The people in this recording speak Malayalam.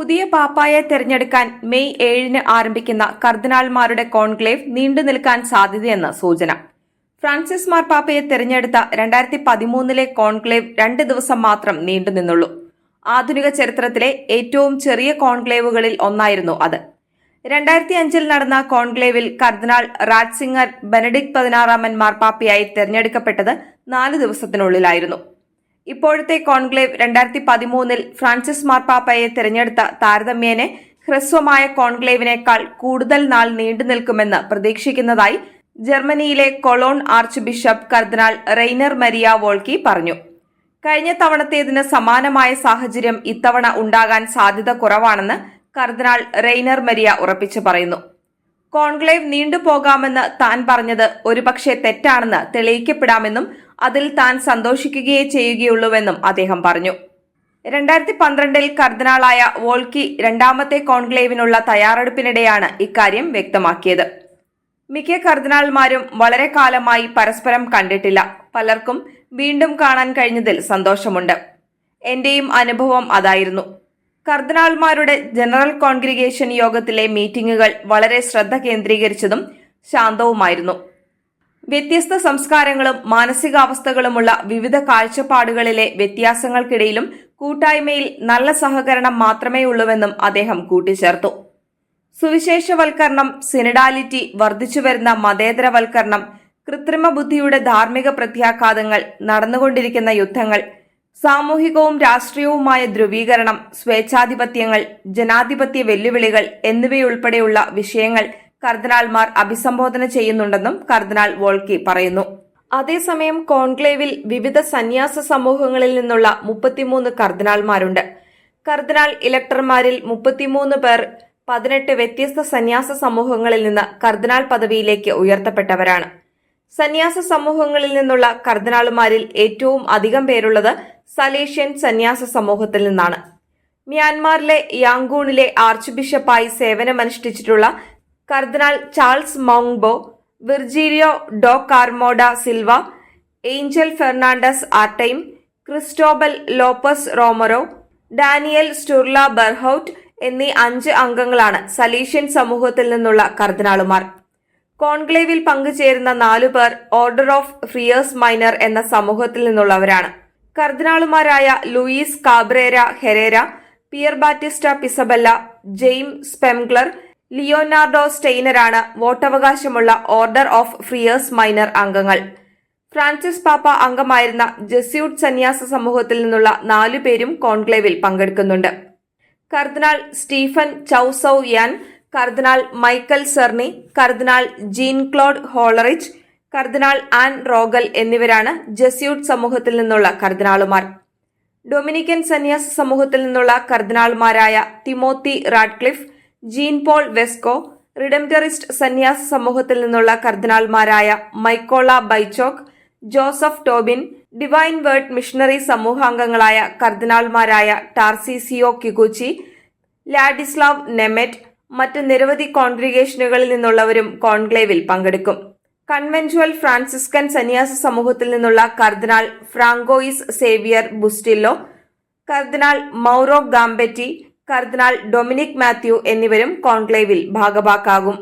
പുതിയ പാപ്പായെ തെരഞ്ഞെടുക്കാൻ മെയ് 7-ന് ആരംഭിക്കുന്ന കർദിനാൾമാരുടെ കോൺക്ലേവ് നീണ്ടുനിൽക്കാൻ സാധ്യതയെന്ന് സൂചന. ഫ്രാൻസിസ് മാർപ്പാപ്പയെ തെരഞ്ഞെടുത്ത 2013-ലെ കോൺക്ലേവ് 2 ദിവസം മാത്രം നീണ്ടുനിന്നുള്ളൂ. ആധുനിക ചരിത്രത്തിലെ ഏറ്റവും ചെറിയ കോൺക്ലേവുകളിൽ ഒന്നായിരുന്നു അത്. 2005-ൽ നടന്ന കോൺക്ലേവിൽ കർദിനാൾ റാറ്റ്സിംഗർ ബെനഡിക്ട് 16 മാർപ്പാപ്പയായി തെരഞ്ഞെടുക്കപ്പെട്ടത് 4 ദിവസത്തിനുള്ളിലായിരുന്നു. ഇപ്പോഴത്തെ കോൺക്ലേവ് 2013-ൽ ഫ്രാൻസിസ് മാർപ്പാപ്പയെ തെരഞ്ഞെടുത്ത താരതമ്യേന ഹ്രസ്വമായ കോൺക്ലേവിനേക്കാൾ കൂടുതൽ നാൾ നീണ്ടുനിൽക്കുമെന്ന് പ്രതീക്ഷിക്കുന്നതായി ജർമ്മനിയിലെ കൊളോൺ ആർച്ച് ബിഷപ്പ് കർദിനാൾ റെയ്നർ മരിയ വോൾക്കി പറഞ്ഞു. കഴിഞ്ഞ തവണത്തേതിന് സമാനമായ സാഹചര്യം ഇത്തവണ ഉണ്ടാകാൻ സാധ്യത കുറവാണെന്ന് കർദിനാൾ റെയ്നർ മരിയ ഉറപ്പിച്ചു പറയുന്നു. കോൺക്ലേവ് നീണ്ടുപോകാമെന്ന് താൻ പറഞ്ഞത് ഒരുപക്ഷെ തെറ്റാണെന്ന് തെളിയിക്കപ്പെടാമെന്നും അതിൽ താൻ സന്തോഷിക്കുകയേ ചെയ്യുകയുള്ളൂവെന്നും അദ്ദേഹം പറഞ്ഞു. 2012-ൽ കർദിനാളായ വോൾക്കി രണ്ടാമത്തെ കോൺക്ലേവിനുള്ള തയ്യാറെടുപ്പിനിടെയാണ് ഇക്കാര്യം വ്യക്തമാക്കിയത്. മിക്ക കർദിനാൾമാരും വളരെ കാലമായി പരസ്പരം കണ്ടിട്ടില്ല. പലർക്കും വീണ്ടും കാണാൻ കഴിഞ്ഞതിൽ സന്തോഷമുണ്ട്. എന്റെയും അനുഭവം അതായിരുന്നു. കർദിനാൾമാരുടെ ജനറൽ കോൺഗ്രിഗേഷൻ യോഗത്തിലെ മീറ്റിംഗുകൾ വളരെ ശ്രദ്ധ കേന്ദ്രീകരിച്ചതും ശാന്തവുമായിരുന്നു. വ്യത്യസ്ത സംസ്കാരങ്ങളും മാനസികാവസ്ഥകളുമുള്ള വിവിധ കാഴ്ചപ്പാടുകളിലെ വ്യത്യാസങ്ങൾക്കിടയിലും കൂട്ടായ്മയിൽ നല്ല സഹകരണം മാത്രമേയുള്ളൂവെന്നും അദ്ദേഹം കൂട്ടിച്ചേർത്തു. സുവിശേഷവൽക്കരണം, സിനഡാലിറ്റി, വർദ്ധിച്ചുവരുന്ന മതേതരവൽക്കരണം, കൃത്രിമ ബുദ്ധിയുടെ ധാർമ്മിക പ്രത്യാഘാതങ്ങൾ, നടന്നുകൊണ്ടിരിക്കുന്ന യുദ്ധങ്ങൾ, സാമൂഹികവും രാഷ്ട്രീയവുമായ ധ്രുവീകരണം, സ്വേച്ഛാധിപത്യങ്ങൾ, ജനാധിപത്യ വെല്ലുവിളികൾ എന്നിവയുൾപ്പെടെയുള്ള വിഷയങ്ങൾ കർദിനാൾമാർ അഭിസംബോധന ചെയ്യുന്നുണ്ടെന്നും കർദിനാൾ വോൾക്കി പറയുന്നു. അതേസമയം കോൺക്ലേവിൽ വിവിധ സന്യാസ സമൂഹങ്ങളിൽ നിന്നുള്ള 33 കർദിനാൾമാരുണ്ട്. കർദിനാൾ ഇലക്ടർമാരിൽ 33 പേർ 18 വ്യത്യസ്ത സന്യാസ സമൂഹങ്ങളിൽ നിന്ന് കർദിനാൾ പദവിയിലേക്ക് ഉയർത്തപ്പെട്ടവരാണ്. സന്യാസ സമൂഹങ്ങളിൽ നിന്നുള്ള കർദിനാളുമാരിൽ ഏറ്റവും അധികം പേരുള്ളത് സലേഷ്യൻ സന്യാസ സമൂഹത്തിൽ നിന്നാണ്. മ്യാൻമാറിലെ യാങ്കൂണിലെ ആർച്ച് ബിഷപ്പായി സേവനമനുഷ്ഠിച്ചിട്ടുള്ള കർദിനാൾ Charles Maung Bo, Virgilio do Carmo da Silva, Angel Fernandez Artime, Cristobal Lopez Romero, Daniel Sturla Berhouet എന്നീ 5 അംഗങ്ങളാണ് സലീഷ്യൻ സമൂഹത്തിൽ നിന്നുള്ള കർദിനാളുമാർ. കോൺക്ലേവിൽ പങ്കുചേരുന്ന 4 പേർ ഓർഡർ ഓഫ് ഫ്രിയേഴ്സ് മൈനർ എന്ന സമൂഹത്തിൽ നിന്നുള്ളവരാണ്. കർദിനാളുമാരായ Luis Cabrera Herrera, Pier Battista Pizzaballa, James Spengler, Leonardo സ്റ്റെയ്നറാണ് വോട്ടവകാശമുള്ള ഓർഡർ ഓഫ് ഫ്രിയേഴ്സ് മൈനർ അംഗങ്ങൾ. ഫ്രാൻസിസ് പാപ്പ അംഗമായിരുന്ന ജെസ്യൂട്ട് സന്യാസ സമൂഹത്തിൽ നിന്നുള്ള 4 പേരും കോൺക്ലേവിൽ പങ്കെടുക്കുന്നുണ്ട്. കർദിനാൾ സ്റ്റീഫൻ ചൌസൌ യാൻ, കർദിനാൾ മൈക്കൽ സെർണി, കർദിനാൾ ജീൻ ക്ലോഡ് ഹോളറിച്ച്, കർദിനാൾ ആൻ റോഗൽ എന്നിവരാണ് ജെസ്യൂട്ട് സമൂഹത്തിൽ നിന്നുള്ള കർദിനാളുമാർ. ഡൊമിനിക്കൻ സന്യാസ സമൂഹത്തിൽ നിന്നുള്ള കർദിനാളുമാരായ Timothy Radcliffe, Jean Paul Vesco, Redemptorist സന്യാസ സമൂഹത്തിൽ നിന്നുള്ള കർദിനാൾമാരായ Mykola Bychok, Joseph Tobin, Divine Word missionary സമൂഹാംഗങ്ങളായ കർദിനാൾമാരായ ടാർസിസിയോ കിഗുച്ചി, ലാഡിസ്ലാവ് നെമെറ്റ്, മറ്റ് നിരവധി കോൺഗ്രിഗേഷനുകളിൽ നിന്നുള്ളവരും കോൺക്ലേവിൽ പങ്കെടുക്കും. കൺവെൻച്വൽ ഫ്രാൻസിസ്കൻ സന്യാസ സമൂഹത്തിൽ നിന്നുള്ള കർദിനാൾ ഫ്രാങ്കോയിസ് സേവിയർ ബുസ്റ്റില്ലോ, കർദിനാൾ മൗറോ ഗാംബെറ്റി, കർദിനാൾ ഡൊമിനിക് മാത്യു എന്നിവരും കോൺക്ലേവിൽ ഭാഗഭാക്കാകും.